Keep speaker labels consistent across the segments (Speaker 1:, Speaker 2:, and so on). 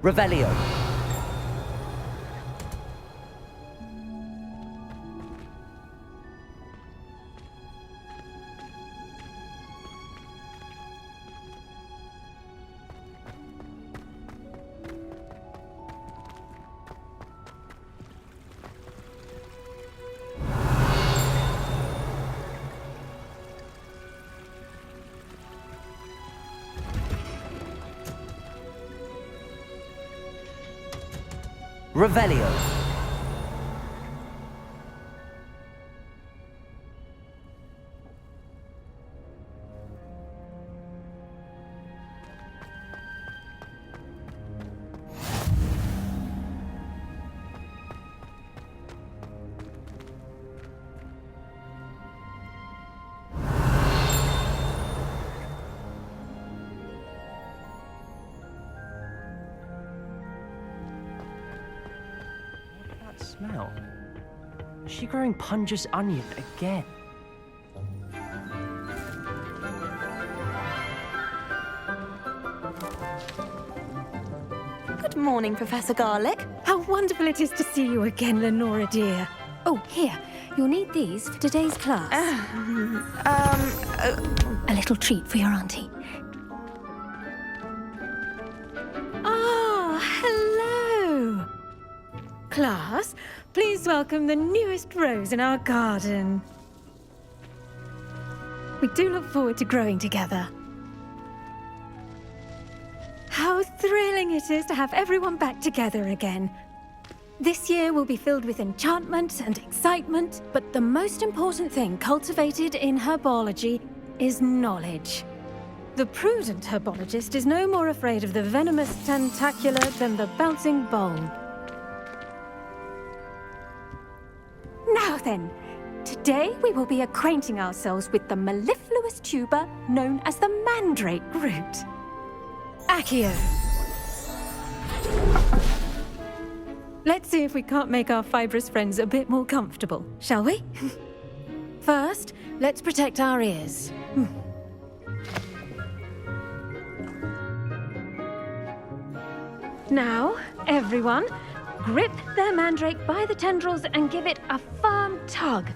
Speaker 1: Revelio. Revelio. Smell. Is she growing Punja's onion again?
Speaker 2: Good morning, Professor Garlic. How wonderful it is to see you again, Lenora dear. Oh, here. You'll need these for today's class. A little treat for your auntie. Ah, hello. Class, please welcome the newest rose in our garden. We do look forward to growing together. How thrilling it is to have everyone back together again. This year will be filled with enchantment and excitement, but the most important thing cultivated in herbology is knowledge. The prudent herbologist is no more afraid of the venomous tentacula than the bouncing bulb. Now then, today we will be acquainting ourselves with the mellifluous tuber known as the mandrake root. Accio. Let's see if we can't make our fibrous friends a bit more comfortable, shall we? First, let's protect our ears. Now, everyone, grip their mandrake by the tendrils and give it a firm tug.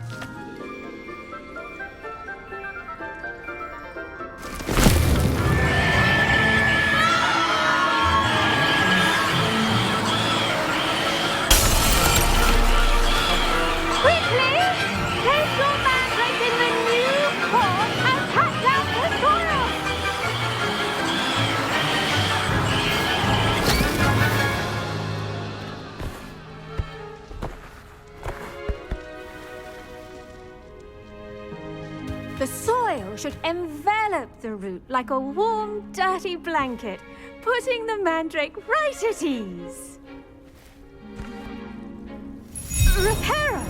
Speaker 2: Quickly! Place your mandrake in the new pot and cut down the soil! The soil should envelop the root like a warm, dirty blanket, putting the mandrake right at ease. Reparo!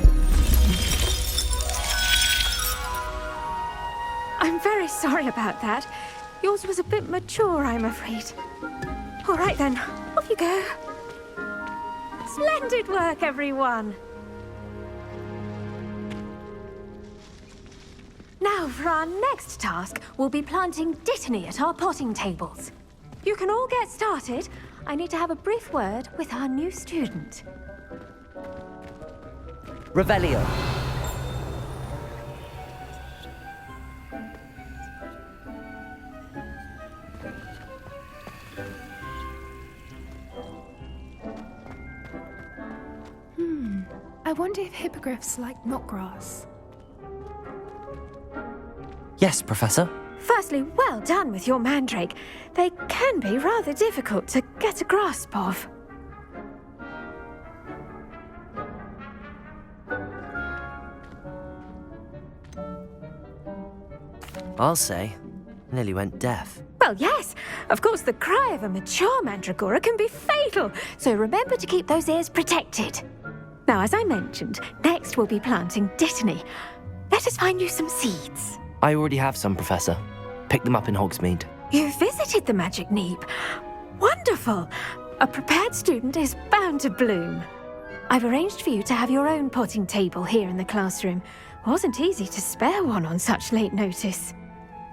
Speaker 2: I'm very sorry about that. Yours was a bit mature, I'm afraid. All right then, off you go. Splendid work, everyone! Now, for our next task, we'll be planting dittany at our potting tables. You can all get started. I need to have a brief word with our new student.
Speaker 1: Revelio.
Speaker 3: I wonder if hippogriffs like knotgrass.
Speaker 1: Yes, Professor.
Speaker 2: Firstly, well done with your mandrake. They can be rather difficult to get a grasp of.
Speaker 1: I'll say, nearly went deaf.
Speaker 2: Well, yes. Of course, the cry of a mature mandragora can be fatal, so remember to keep those ears protected. Now, as I mentioned, next we'll be planting dittany. Let us find you some seeds.
Speaker 1: I already have some, Professor. Picked them up in Hogsmeade.
Speaker 2: You visited the Magic Neep. Wonderful. A prepared student is bound to bloom. I've arranged for you to have your own potting table here in the classroom. Wasn't easy to spare one on such late notice.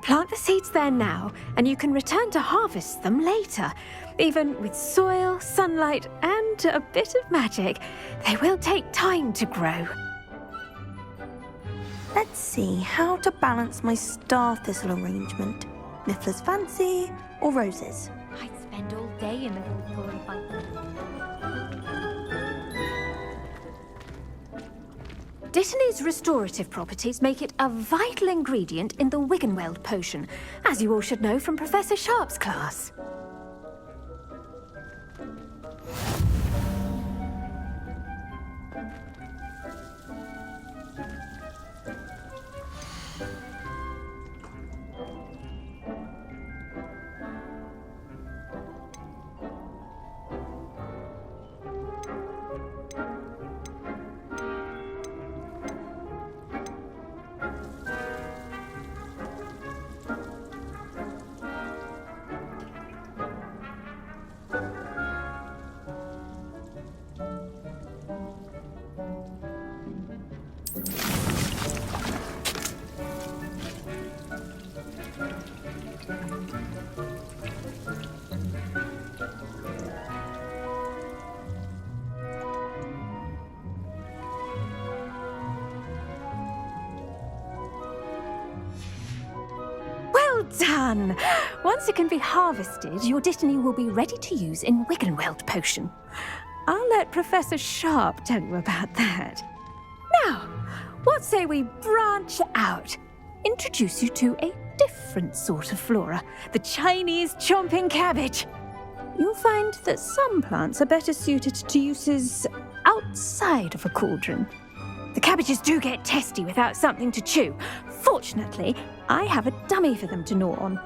Speaker 2: Plant the seeds there now, and you can return to harvest them later. Even with soil, sunlight, and a bit of magic, they will take time to grow.
Speaker 4: Let's see how to balance my star thistle arrangement. Miffler's fancy or roses?
Speaker 2: I'd spend all day in the pool if I could. Dittany's restorative properties make it a vital ingredient in the Wiggenweld potion, as you all should know from Professor Sharp's class. Done! Once it can be harvested, your Dittany will be ready to use in Wiggenweld potion. I'll let Professor Sharp tell you about that. Now, what say we branch out? Introduce you to a different sort of flora, the Chinese chomping cabbage. You'll find that some plants are better suited to uses outside of a cauldron. The cabbages do get testy without something to chew. Fortunately, I have a dummy for them to gnaw on.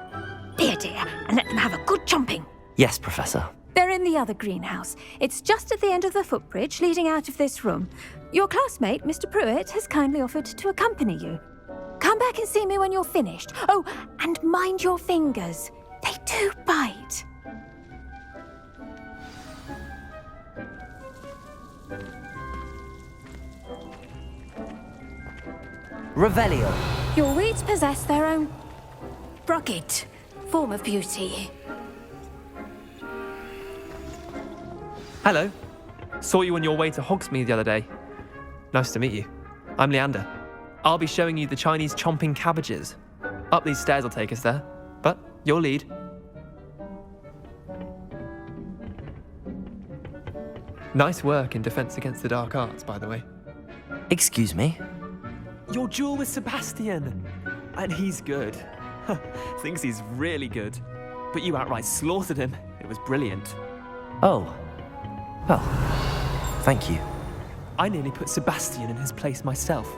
Speaker 2: Be a dear and let them have a good chomping.
Speaker 1: Yes, Professor.
Speaker 2: They're in the other greenhouse. It's just at the end of the footbridge leading out of this room. Your classmate, Mr. Pruitt, has kindly offered to accompany you. Come back and see me when you're finished. Oh, and mind your fingers. They do bite.
Speaker 1: Revelio.
Speaker 2: Your weeds possess their own rugged form of beauty.
Speaker 5: Hello. Saw you on your way to Hogsmeade the other day. Nice to meet you. I'm Leander. I'll be showing you the Chinese chomping cabbages. Up these stairs will take us there, but your lead. Nice work in Defense Against the Dark Arts, by the way.
Speaker 1: Excuse me?
Speaker 5: Your duel with Sebastian! And he's good. Thinks he's really good. But you outright slaughtered him. It was brilliant.
Speaker 1: Oh. Well, thank you.
Speaker 5: I nearly put Sebastian in his place myself.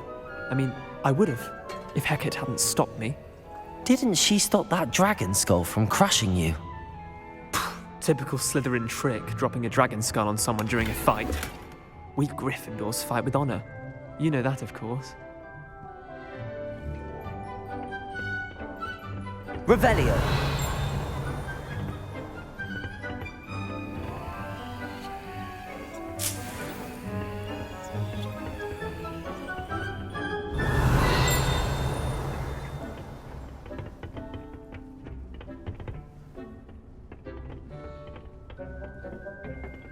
Speaker 5: I mean, I would have, if Hecate hadn't stopped me.
Speaker 1: Didn't she stop that dragon skull from crushing you?
Speaker 5: Typical Slytherin trick, dropping a dragon skull on someone during a fight. We Gryffindors fight with honor. You know that, of course.
Speaker 1: Revelio.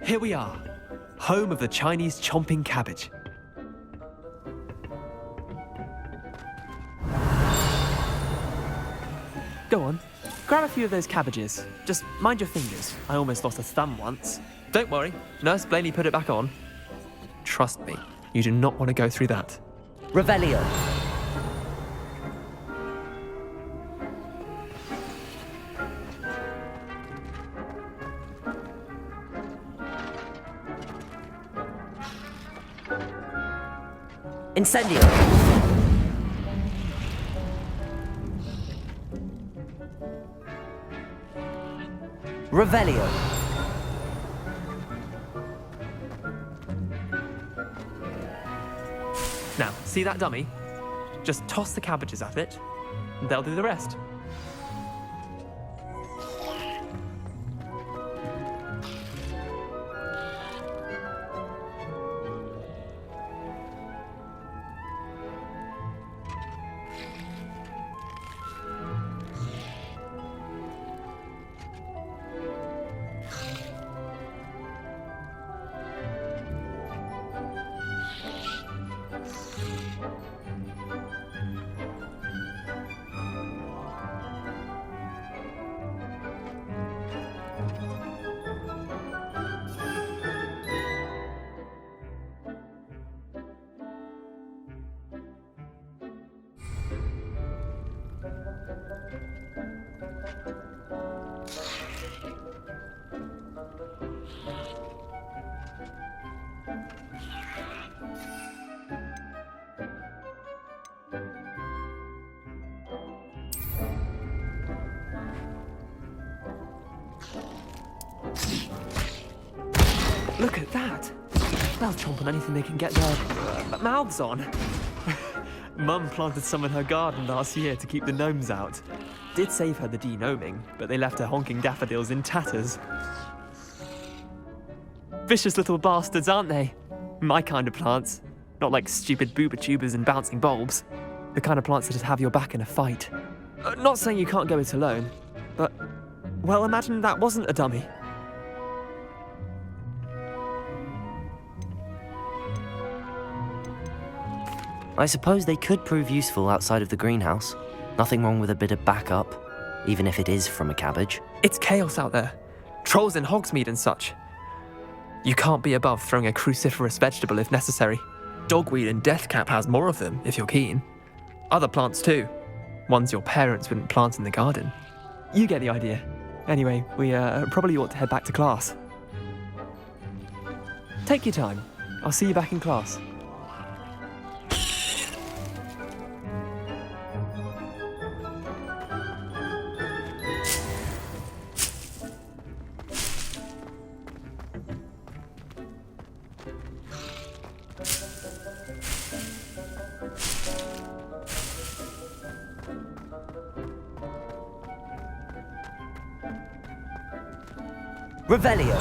Speaker 5: Here we are, home of the Chinese chomping cabbage. Go on, grab a few of those cabbages. Just mind your fingers. I almost lost a thumb once. Don't worry, Nurse Blaney put it back on. Trust me, you do not want to go through that.
Speaker 1: Revelio. Incendio. Revelio.
Speaker 5: Now, see that dummy? Just toss the cabbages at it, and they'll do the rest. Look at that. They'll chomp on anything they can get their mouths on. Mum planted some in her garden last year to keep the gnomes out. Did save her the denoming, but they left her honking daffodils in tatters. Vicious little bastards, aren't they? My kind of plants. Not like stupid booba tubers and bouncing bulbs. The kind of plants that just have your back in a fight. Not saying you can't go it alone, but, well, imagine that wasn't a dummy.
Speaker 6: I suppose they could prove useful outside of the greenhouse. Nothing wrong with a bit of backup, even if it is from a cabbage.
Speaker 5: It's chaos out there. Trolls in Hogsmeade and such. You can't be above throwing a cruciferous vegetable if necessary. Dogweed and deathcap has more of them, if you're keen. Other plants too. Ones your parents wouldn't plant in the garden. You get the idea. Anyway, we probably ought to head back to class. Take your time. I'll see you back in class.
Speaker 6: Revelio.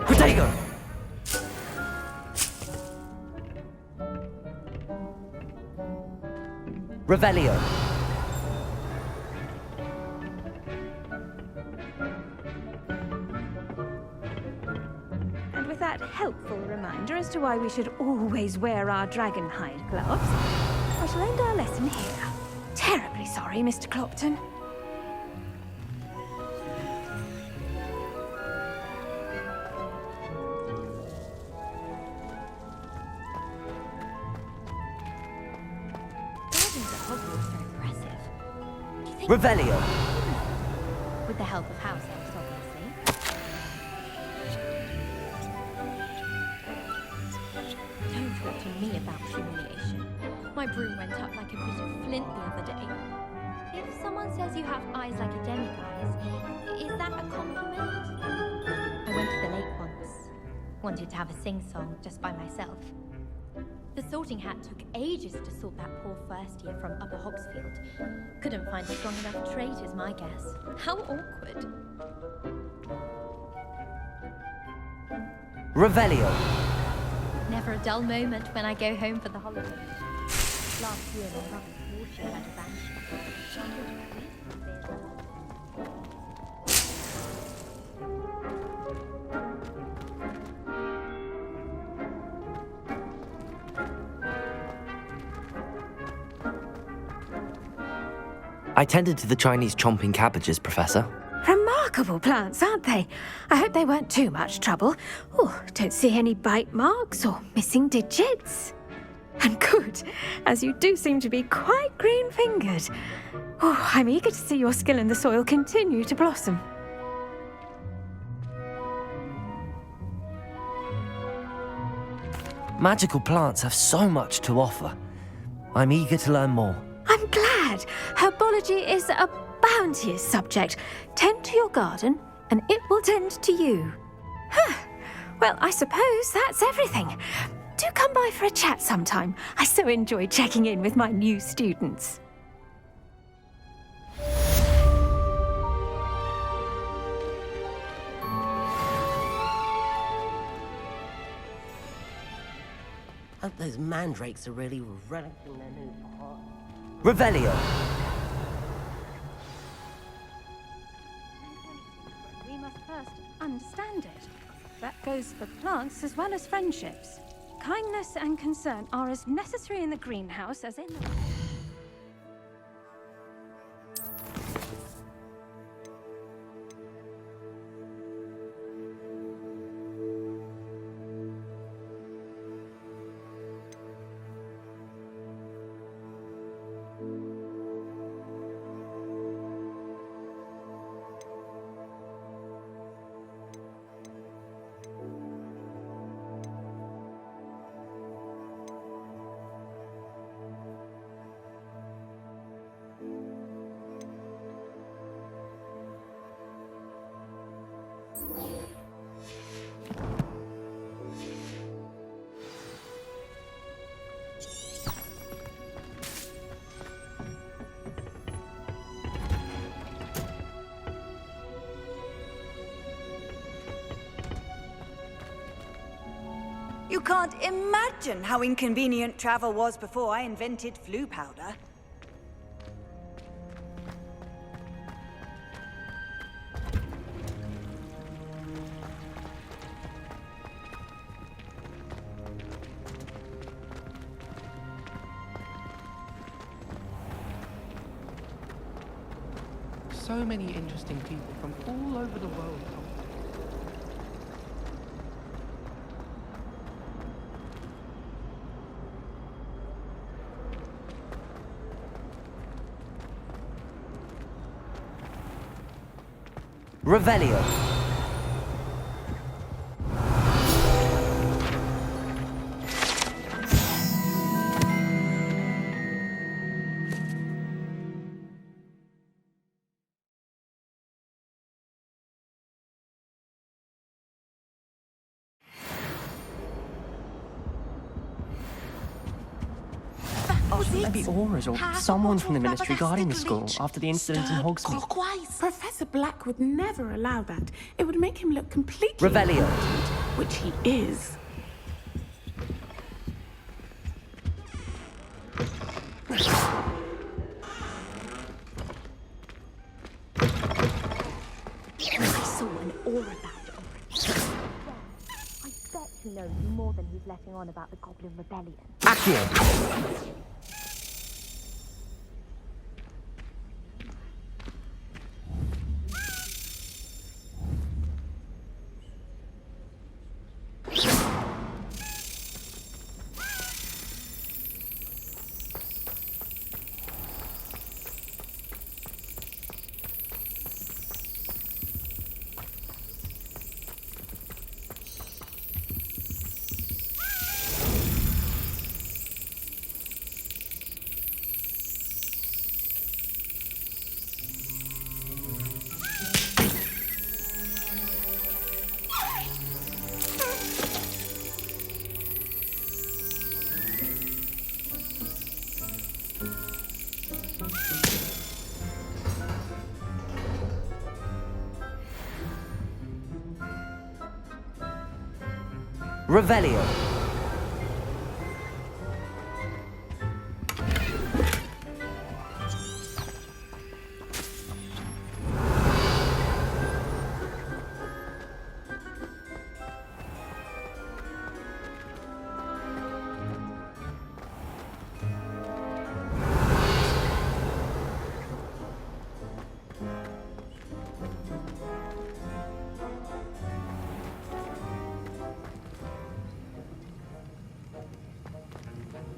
Speaker 6: Protego. Revelio.
Speaker 2: And with that helpful reminder as to why we should always wear our dragon hide gloves, I shall end our lesson here. Terribly sorry, Mr. Clopton.
Speaker 6: Revelio.
Speaker 7: With the help of house elves, obviously. Don't talk to me about humiliation. My broom went up like a bit of flint the other day. If someone says you have eyes like a demiguise, is that a compliment? I went to the lake once. Wanted to have a sing-song just by myself. The sorting hat took ages to sort that poor first year from Upper Hogsfield. Couldn't find a strong enough trait is my guess. How awkward.
Speaker 6: Revelio.
Speaker 7: Never a dull moment when I go home for the holidays. Last year my brother's warship had a banshee.
Speaker 6: I tended to the Chinese chomping cabbages, Professor.
Speaker 2: Remarkable plants, aren't they? I hope they weren't too much trouble. Oh, don't see any bite marks or missing digits. And good, as you do seem to be quite green-fingered. Oh, I'm eager to see your skill in the soil continue to blossom.
Speaker 6: Magical plants have so much to offer. I'm eager to learn more.
Speaker 2: I'm glad. Herbology is a bounteous subject. Tend to your garden, and it will tend to you. Well, I suppose that's everything. Do come by for a chat sometime. I so enjoy checking in with my new students.
Speaker 8: I hope those mandrakes are really relishing their new pot.
Speaker 6: Revelio.
Speaker 2: We must first understand it. That goes for plants as well as friendships. Kindness and concern are as necessary in the greenhouse as in the...
Speaker 9: You can't imagine how inconvenient travel was before I invented flu powder.
Speaker 10: So many interesting people from all over the world.
Speaker 6: Revelio.
Speaker 1: Maybe Aura's or someone from the ministry guarding the school after the incident in Hogsmeade.
Speaker 11: Clockwise. Professor Black would never allow that. It would make him look completely
Speaker 6: Revelio.
Speaker 11: Which he is.
Speaker 7: I saw an aura badge on him. I bet he knows more than he's letting on about the Goblin Rebellion.
Speaker 6: Accio. Revelio.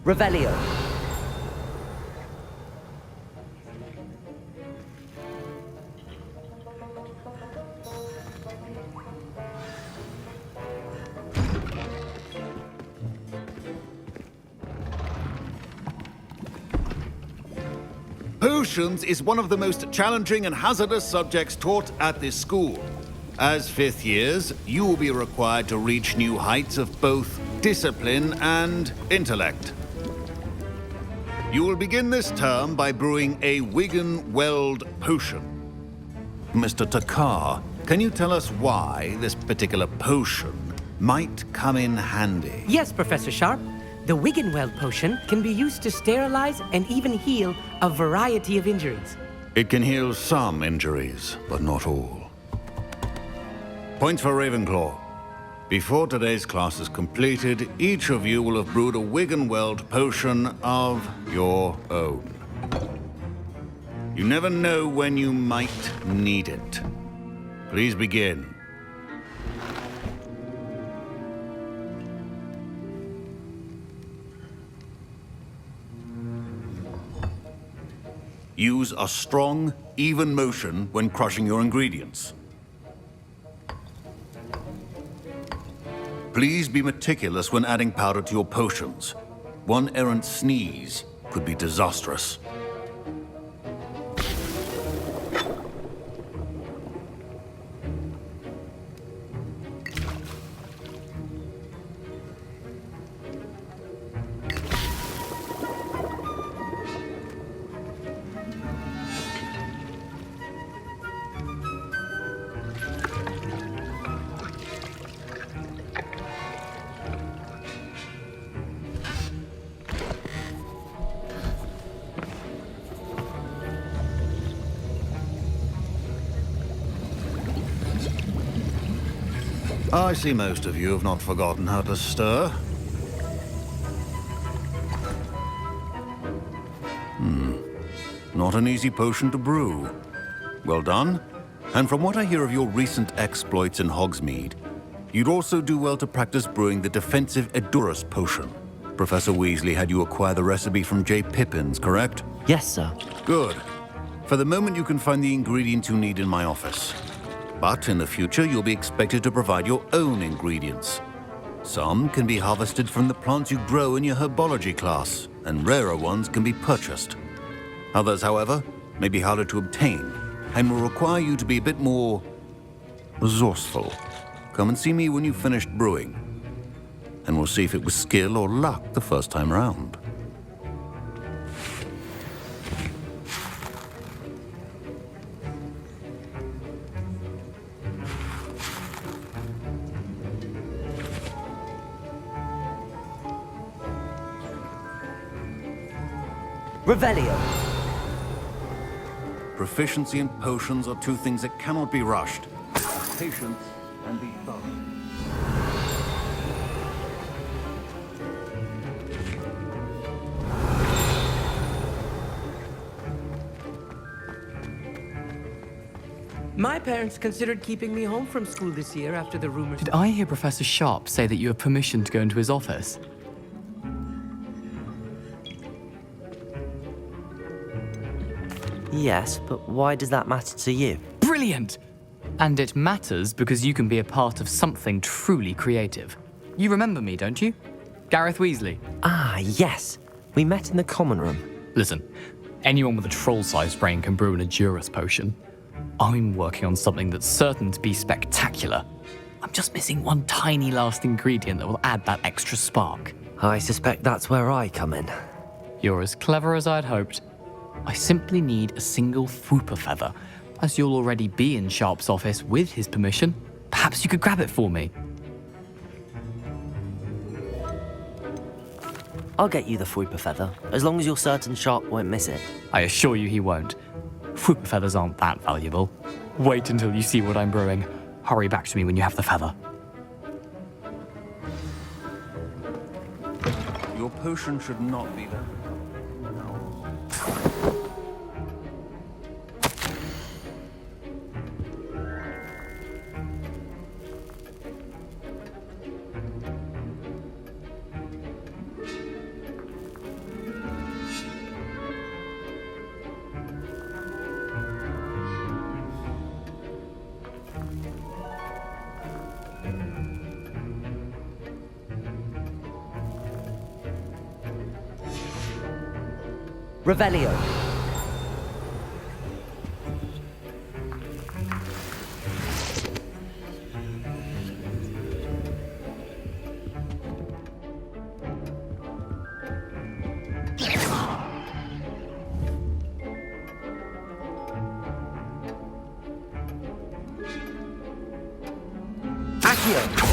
Speaker 6: Revelio.
Speaker 12: Potions is one of the most challenging and hazardous subjects taught at this school. As fifth years, you will be required to reach new heights of both discipline and intellect. You will begin this term by brewing a Wigan-Weld potion. Mr. Takar, can you tell us why this particular potion might come in handy?
Speaker 13: Yes, Professor Sharp. The Wigan-Weld potion can be used to sterilize and even heal a variety of injuries.
Speaker 12: It can heal some injuries, but not all. Points for Ravenclaw. Before today's class is completed, each of you will have brewed a Wigan-Weld potion of your own. You never know when you might need it. Please begin. Use a strong, even motion when crushing your ingredients. Please be meticulous when adding powder to your potions. One errant sneeze could be disastrous. I see most of you have not forgotten how to stir. Not an easy potion to brew. Well done. And from what I hear of your recent exploits in Hogsmeade, you'd also do well to practice brewing the defensive Edurus potion. Professor Weasley had you acquire the recipe from J. Pippins, correct?
Speaker 6: Yes, sir.
Speaker 12: Good. For the moment, you can find the ingredients you need in my office. But in the future, you'll be expected to provide your own ingredients. Some can be harvested from the plants you grow in your herbology class, and rarer ones can be purchased. Others, however, may be harder to obtain, and will require you to be a bit more resourceful. Come and see me when you've finished brewing, and we'll see if it was skill or luck the first time round.
Speaker 6: Revelio.
Speaker 12: Proficiency in potions are two things that cannot be rushed. Patience and be thorough.
Speaker 13: My parents considered keeping me home from school this year after the rumors.
Speaker 14: Did I hear Professor Sharp say that you have permission to go into his office?
Speaker 6: Yes, but why does that matter to you?
Speaker 14: Brilliant! And it matters because you can be a part of something truly creative. You remember me, don't you? Gareth Weasley.
Speaker 6: Ah, yes. We met in the common room.
Speaker 14: Listen, anyone with a troll-sized brain can brew an Edurus potion. I'm working on something that's certain to be spectacular. I'm just missing one tiny last ingredient that will add that extra spark.
Speaker 6: I suspect that's where I come in.
Speaker 14: You're as clever as I'd hoped. I simply need a single Fwooper feather. As you'll already be in Sharp's office with his permission, perhaps you could grab it for me.
Speaker 6: I'll get you the Fwooper feather, as long as you're certain Sharp won't miss it.
Speaker 14: I assure you he won't. Fwooper feathers aren't that valuable. Wait until you see what I'm brewing. Hurry back to me when you have the feather.
Speaker 12: Your potion should not be there.
Speaker 6: Revelio. Accio.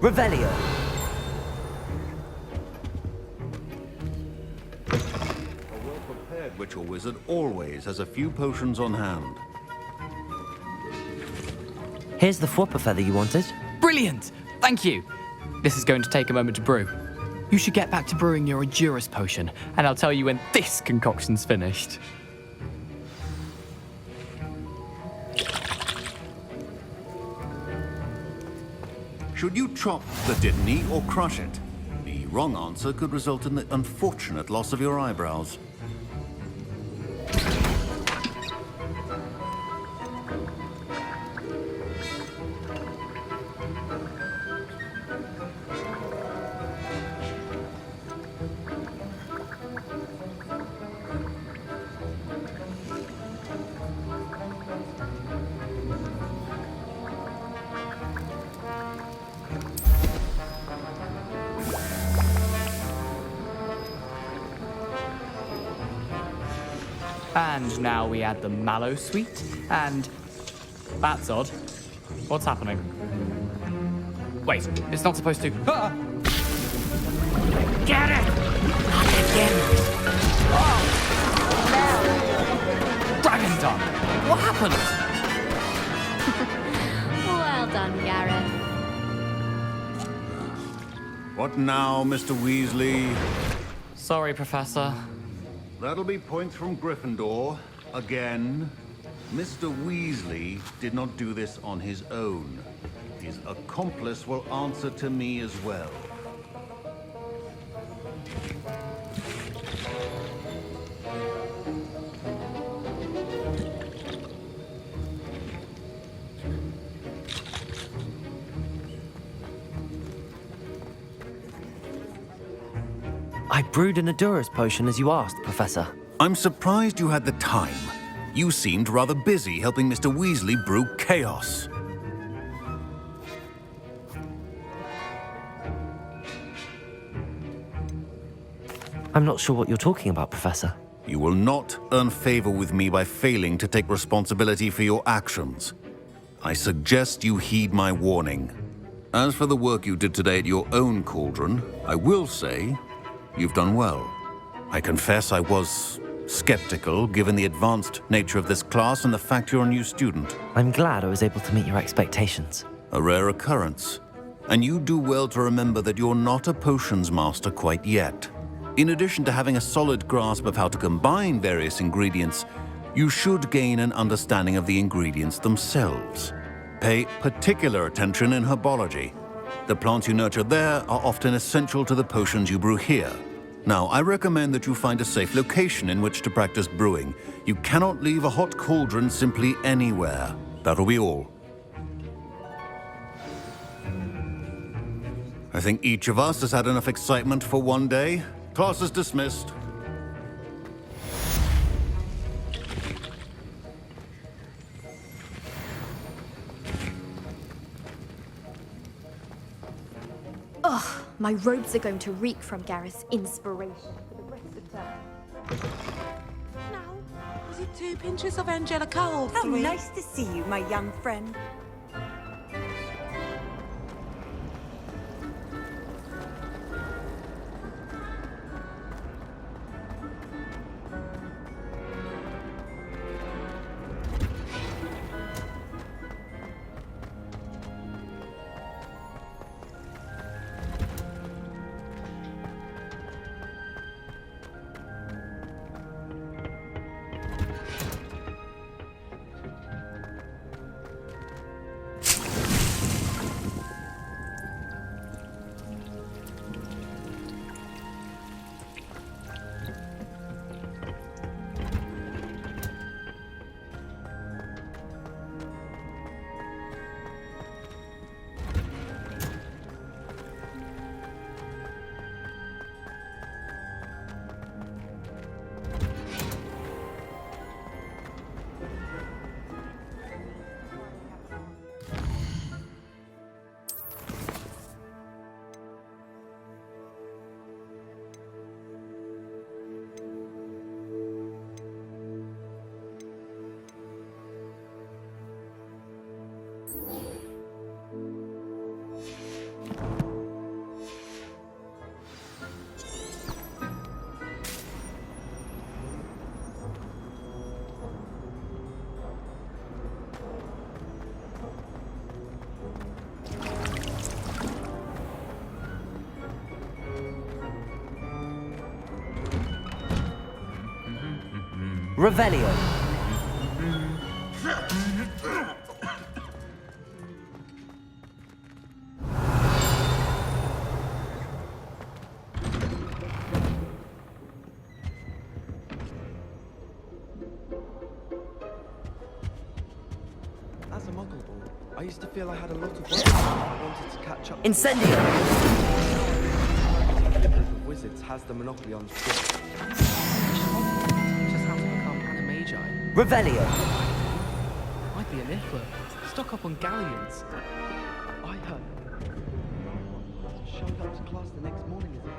Speaker 6: Revelio.
Speaker 12: A well-prepared witch or wizard always has a few potions on hand.
Speaker 6: Here's the Fwooper feather you wanted.
Speaker 14: Brilliant! Thank you! This is going to take a moment to brew. You should get back to brewing your Edurus potion, and I'll tell you when this concoction's finished.
Speaker 12: Should you chop the Didney or crush it? The wrong answer could result in the unfortunate loss of your eyebrows.
Speaker 14: And now we add the mallow sweet, and that's odd. What's happening? Wait, it's not supposed to. Ah!
Speaker 13: Get it! Not again!
Speaker 14: Oh! Dragon tongue! What happened?
Speaker 7: Well done, Gareth.
Speaker 12: What now, Mr. Weasley?
Speaker 14: Sorry, Professor.
Speaker 12: That'll be points from Gryffindor. Again. Mr. Weasley did not do this on his own. His accomplice will answer to me as well.
Speaker 6: I brewed an Adura's potion as you asked, Professor.
Speaker 12: I'm surprised you had the time. You seemed rather busy helping Mr. Weasley brew chaos.
Speaker 6: I'm not sure what you're talking about, Professor.
Speaker 12: You will not earn favor with me by failing to take responsibility for your actions. I suggest you heed my warning. As for the work you did today at your own cauldron, I will say you've done well. I confess I was skeptical, given the advanced nature of this class and the fact you're a new student.
Speaker 6: I'm glad I was able to meet your expectations.
Speaker 12: A rare occurrence. And you do well to remember that you're not a potions master quite yet. In addition to having a solid grasp of how to combine various ingredients, you should gain an understanding of the ingredients themselves. Pay particular attention in herbology. The plants you nurture there are often essential to the potions you brew here. Now, I recommend that you find a safe location in which to practice brewing. You cannot leave a hot cauldron simply anywhere. That'll be all. I think each of us has had enough excitement for one day. Class is dismissed.
Speaker 7: Ugh, my robes are going to reek from Gareth's inspiration for the rest of term.
Speaker 11: Now, was it 2 pinches of Angelica or 3?
Speaker 9: How nice to see you, my young friend.
Speaker 6: Revelio.
Speaker 10: As a muggle ball, I used to feel I had a lot of work I wanted to catch up.
Speaker 6: Incendio.
Speaker 10: The group of wizards has the monopoly on skill. Just how to become animagi.
Speaker 6: Revelio.
Speaker 10: Might be an Niffler. Stock up on galleons. I heard. Showed up to class the next morning as if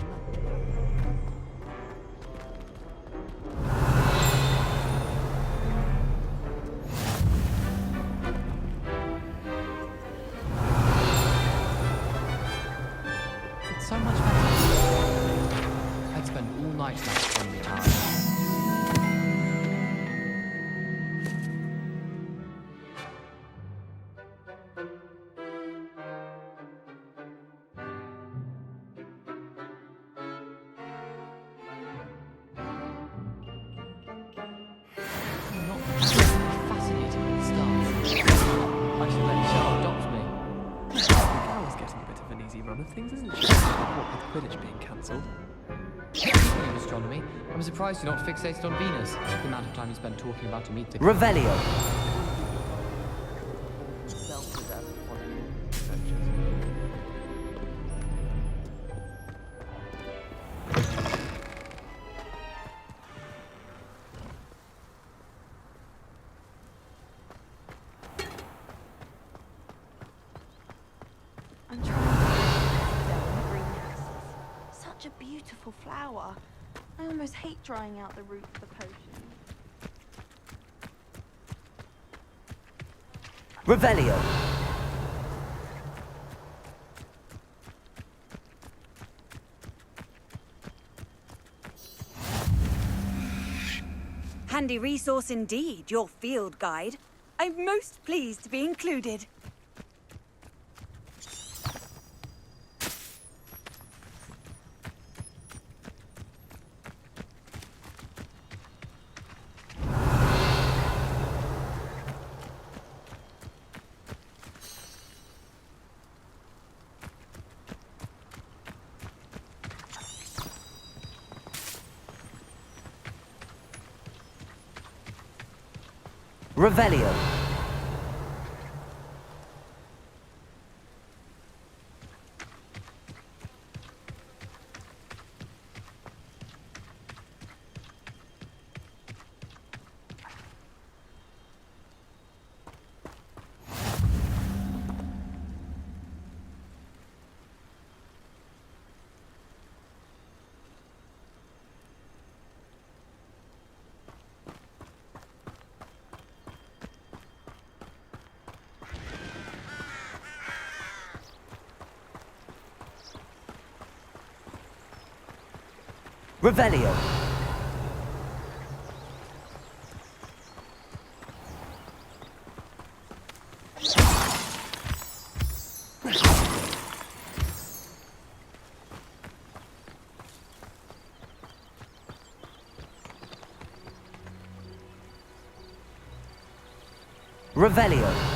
Speaker 10: crazy run of things, isn't she? What with Quidditch being cancelled. Speaking of astronomy, I'm surprised you're not fixated on Venus. The amount of time you spend talking about to meet the...
Speaker 6: Revelio.
Speaker 4: I'm trying to get in the greenhouse. Such a beautiful flower. I almost hate drying out the root of the potion.
Speaker 6: Revelio.
Speaker 9: Handy resource indeed, your field guide. I'm most pleased to be included.
Speaker 6: Revelio. Revelio. Revelio.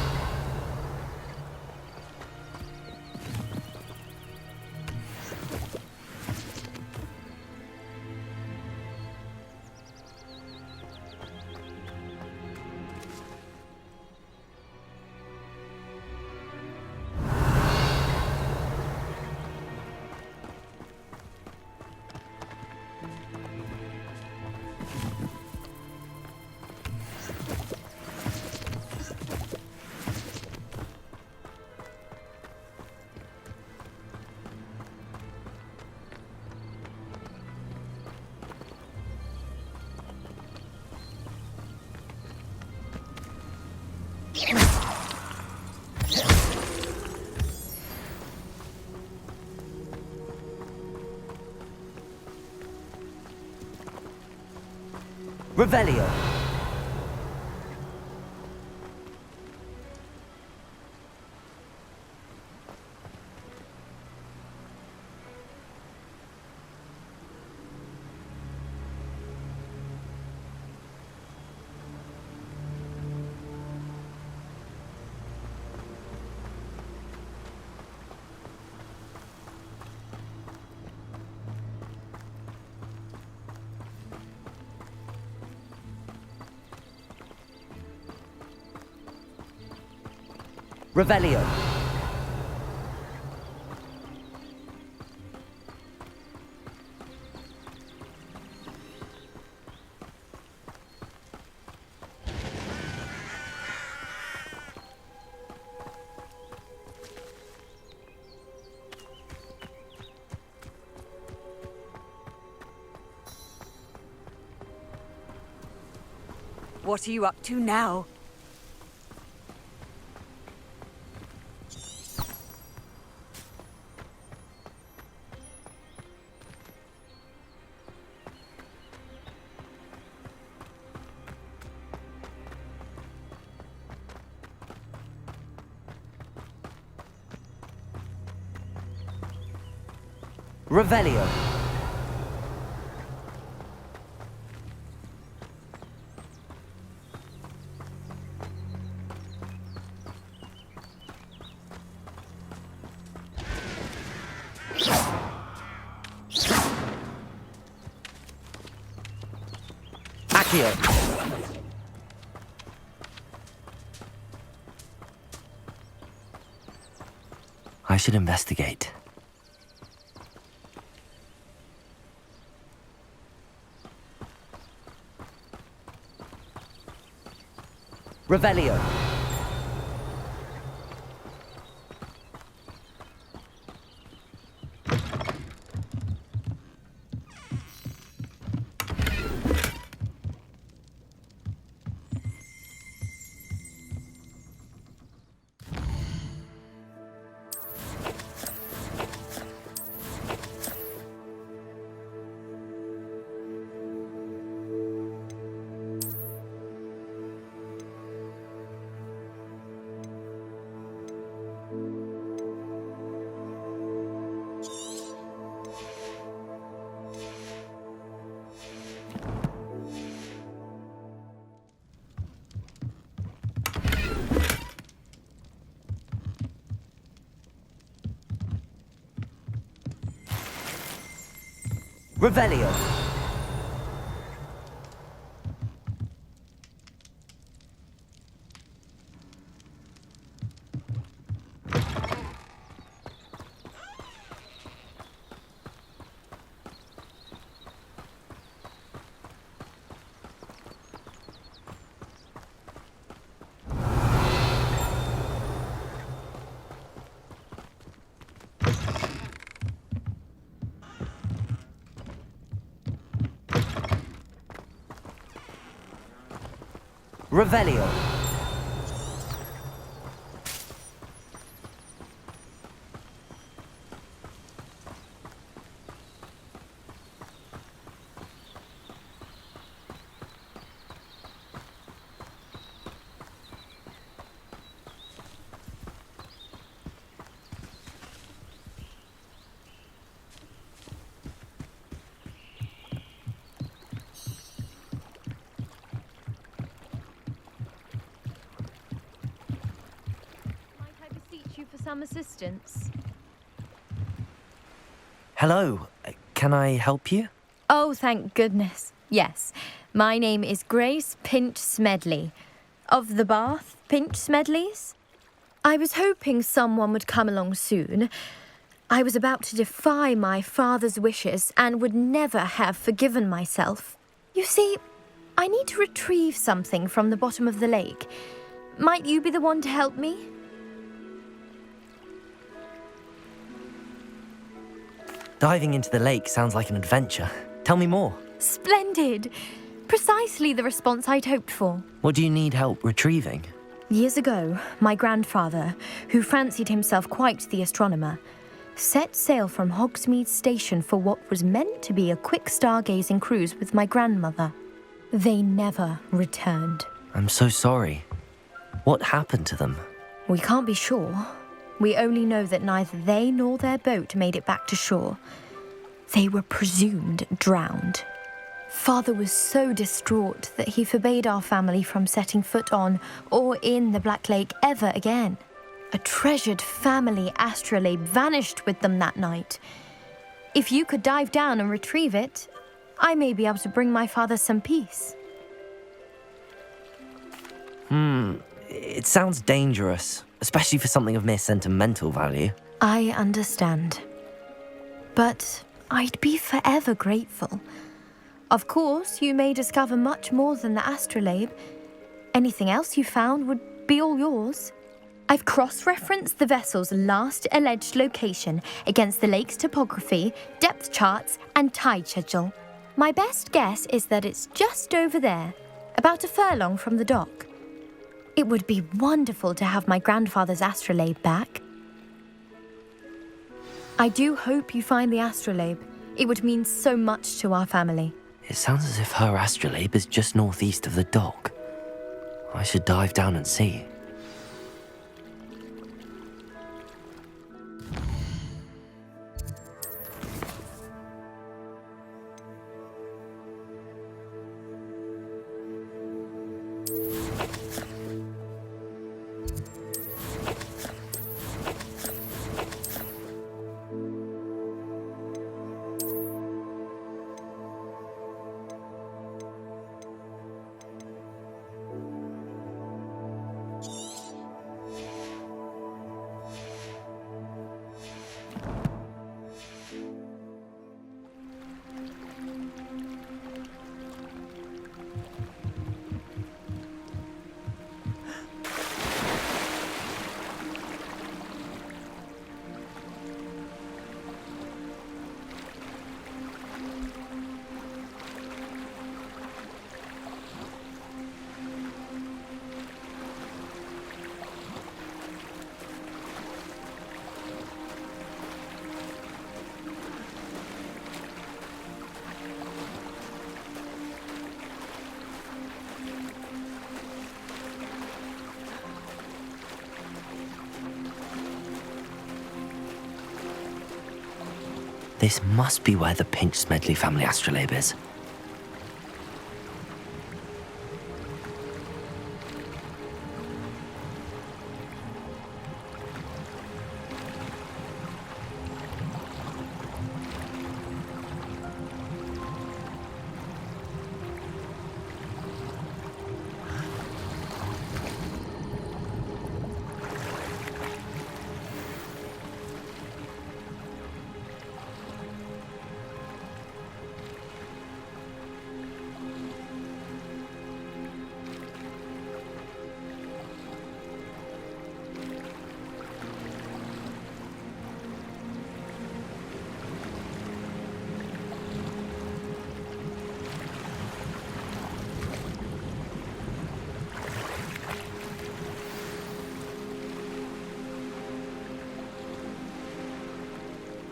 Speaker 6: Revelio. Revelio.
Speaker 9: What are you up to now?
Speaker 6: Revelio. Revelio. I should investigate. Revelio. Revelio. Revelio.
Speaker 7: Some assistance.
Speaker 6: Hello. Can I help you?
Speaker 7: Oh, thank goodness. Yes. My name is Grace Pinch Smedley. Of the Bath Pinch Smedleys. I was hoping someone would come along soon. I was about to defy my father's wishes and would never have forgiven myself. You see, I need to retrieve something from the bottom of the lake. Might you be the one to help me?
Speaker 6: Diving into the lake sounds like an adventure. Tell me more.
Speaker 7: Splendid! Precisely the response I'd hoped for.
Speaker 6: What do you need help retrieving?
Speaker 7: Years ago, my grandfather, who fancied himself quite the astronomer, set sail from Hogsmeade Station for what was meant to be a quick stargazing cruise with my grandmother. They never returned.
Speaker 6: I'm so sorry. What happened to them?
Speaker 7: We can't be sure. We only know that neither they nor their boat made it back to shore. They were presumed drowned. Father was so distraught that he forbade our family from setting foot on or in the Black Lake ever again. A treasured family astrolabe vanished with them that night. If you could dive down and retrieve it, I may be able to bring my father some peace.
Speaker 6: It sounds dangerous, especially for something of mere sentimental value.
Speaker 7: I understand. But I'd be forever grateful. Of course, you may discover much more than the astrolabe. Anything else you found would be all yours. I've cross-referenced the vessel's last alleged location against the lake's topography, depth charts, and tide schedule. My best guess is that it's just over there, about a furlong from the dock. It would be wonderful to have my grandfather's astrolabe back. I do hope you find the astrolabe. It would mean so much to our family.
Speaker 6: It sounds as if her astrolabe is just northeast of the dock. I should dive down and see. This must be where the Pinch Smedley family astrolabe is.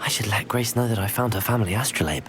Speaker 6: I should let Grace know that I found her family astrolabe.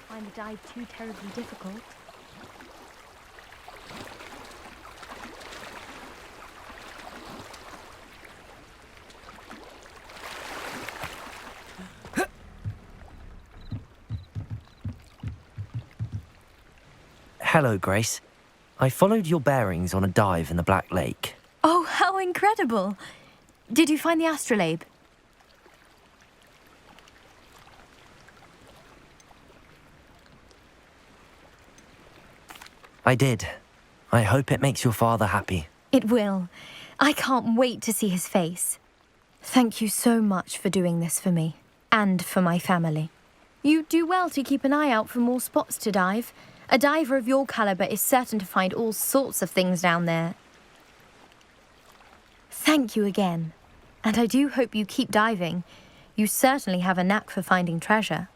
Speaker 7: Find the dive too terribly difficult.
Speaker 6: Hello, Grace. I followed your bearings on a dive in the Black Lake.
Speaker 15: Oh, how incredible! Did you find the astrolabe?
Speaker 6: I did. I hope it makes your father happy.
Speaker 15: It will. I can't wait to see his face. Thank you so much for doing this for me, and for my family. You do well to keep an eye out for more spots to dive. A diver of your caliber is certain to find all sorts of things down there. Thank you again, and I do hope you keep diving. You certainly have a knack for finding treasure.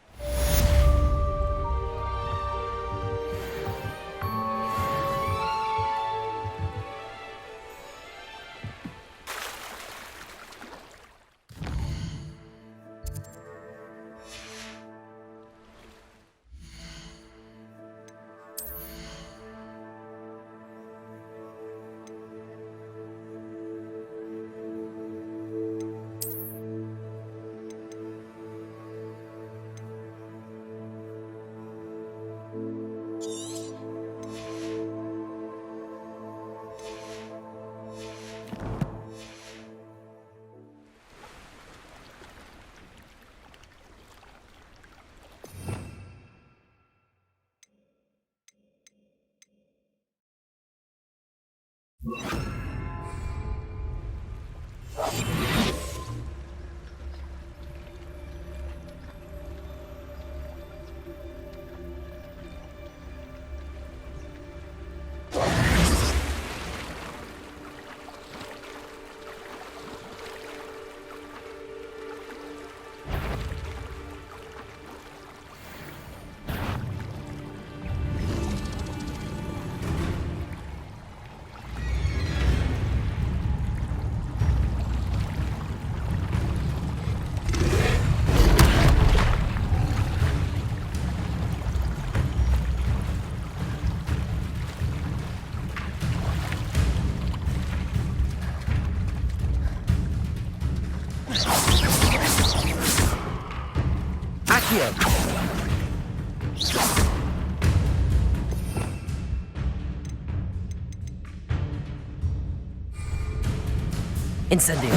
Speaker 6: Incendio.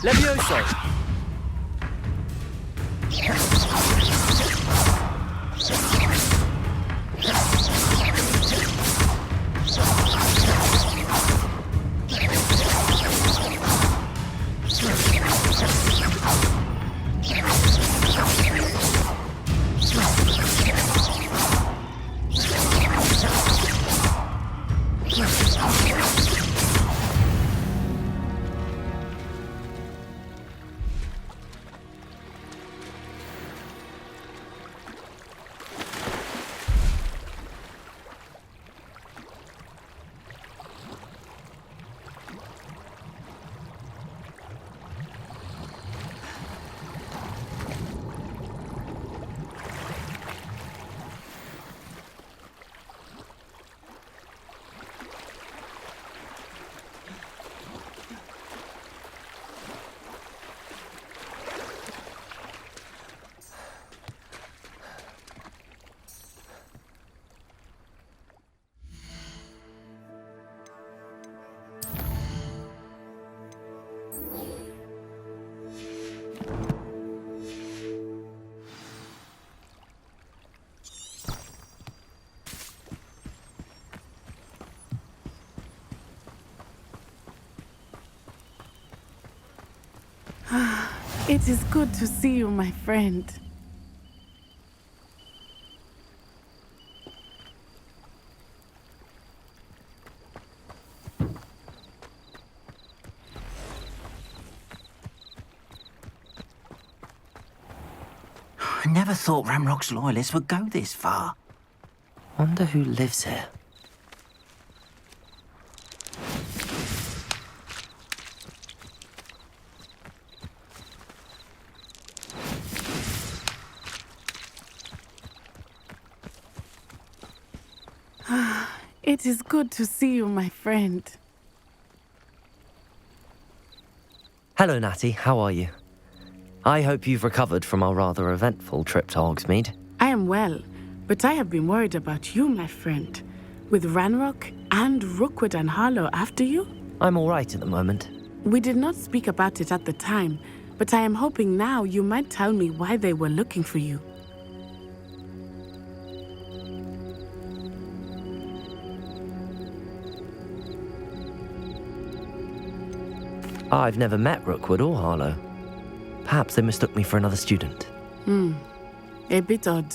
Speaker 5: Levioso.
Speaker 11: It is good to see you, my friend.
Speaker 8: I never thought Ramrock's loyalists would go this far.
Speaker 6: Wonder who lives here.
Speaker 11: It is good to see you, my friend.
Speaker 6: Hello, Natty. How are you? I hope you've recovered from our rather eventful trip to Hogsmeade.
Speaker 11: I am well, but I have been worried about you, my friend. With Ranrock and Rookwood and Harlow after you?
Speaker 6: I'm all right at the moment.
Speaker 11: We did not speak about it at the time, but I am hoping now you might tell me why they were looking for you.
Speaker 6: I've never met Rookwood or Harlow. Perhaps they mistook me for another student.
Speaker 11: A bit odd.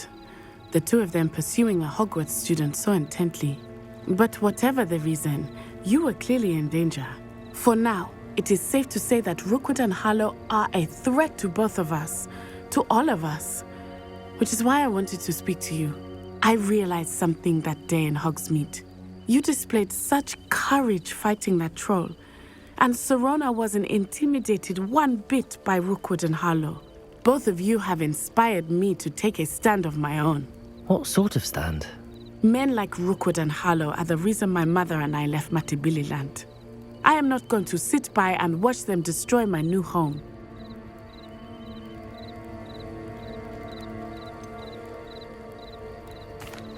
Speaker 11: The two of them pursuing a Hogwarts student so intently. But whatever the reason, you were clearly in danger. For now, it is safe to say that Rookwood and Harlow are a threat to both of us, to all of us. Which is why I wanted to speak to you. I realized something that day in Hogsmeade. You displayed such courage fighting that troll, and Serona wasn't intimidated one bit by Rookwood and Harlow. Both of you have inspired me to take a stand of my own.
Speaker 6: What sort of stand?
Speaker 11: Men like Rookwood and Harlow are the reason my mother and I left Matibili Land. I am not going to sit by and watch them destroy my new home.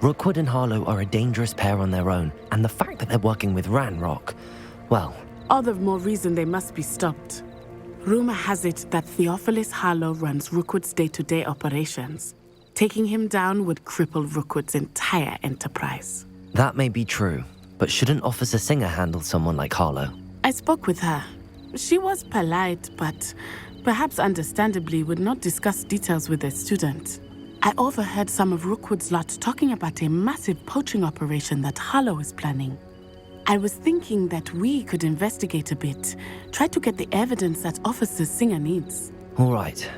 Speaker 6: Rookwood and Harlow are a dangerous pair on their own, and the fact that they're working with Ranrock, well...
Speaker 11: All the more reason they must be stopped. Rumor has it that Theophilus Harlow runs Rookwood's day-to-day operations. Taking him down would cripple Rookwood's entire enterprise.
Speaker 6: That may be true, but shouldn't Officer Singer handle someone like Harlow?
Speaker 11: I spoke with her. She was polite, but perhaps understandably would not discuss details with a student. I overheard some of Rookwood's lot talking about a massive poaching operation that Harlow is planning. I was thinking that we could investigate a bit, try to get the evidence that Officer Singer needs.
Speaker 6: All right,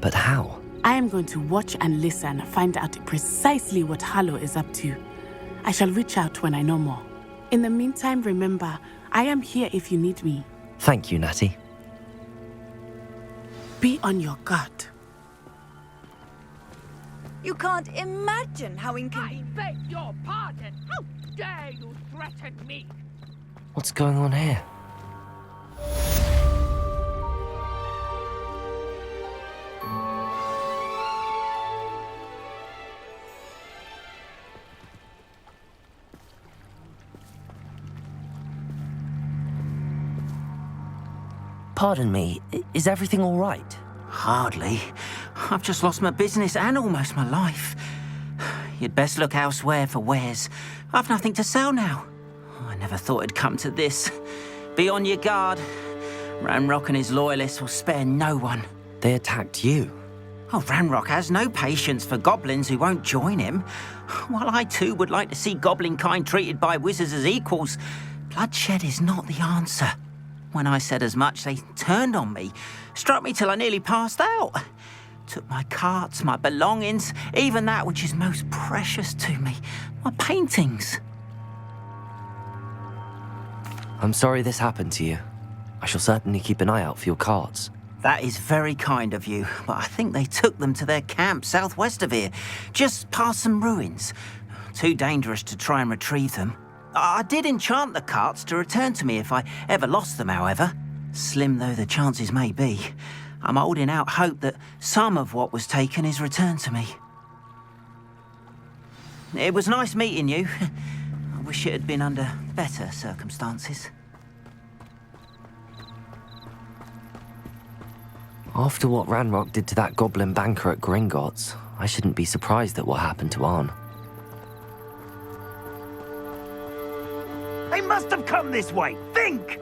Speaker 6: but how?
Speaker 11: I am going to watch and listen, find out precisely what Harlow is up to. I shall reach out when I know more. In the meantime, remember, I am here if you need me.
Speaker 6: Thank you, Natty.
Speaker 11: Be on your guard.
Speaker 9: You can't imagine how inconvenient...
Speaker 16: I beg your pardon! How dare you threaten me?
Speaker 6: What's going on here? Pardon me, is everything all right?
Speaker 17: Hardly. I've just lost my business and almost my life. You'd best look elsewhere for wares. I've nothing to sell now. I never thought it'd come to this. Be on your guard. Ranrock and his loyalists will spare no one.
Speaker 6: They attacked you?
Speaker 17: Oh, Ranrock has no patience for goblins who won't join him. While I too would like to see goblin kind treated by wizards as equals, bloodshed is not the answer. When I said as much, they turned on me, struck me till I nearly passed out. Took my carts, my belongings, even that which is most precious to me, my paintings.
Speaker 6: I'm sorry this happened to you. I shall certainly keep an eye out for your carts.
Speaker 17: That is very kind of you, but I think they took them to their camp southwest of here, just past some ruins. Too dangerous to try and retrieve them. I did enchant the carts to return to me if I ever lost them, however. Slim though the chances may be, I'm holding out hope that some of what was taken is returned to me. It was nice meeting you. I wish it had been under better circumstances.
Speaker 6: After what Ranrock did to that goblin banker at Gringotts, I shouldn't be surprised at what happened to Arn.
Speaker 18: They must have come this way. Think!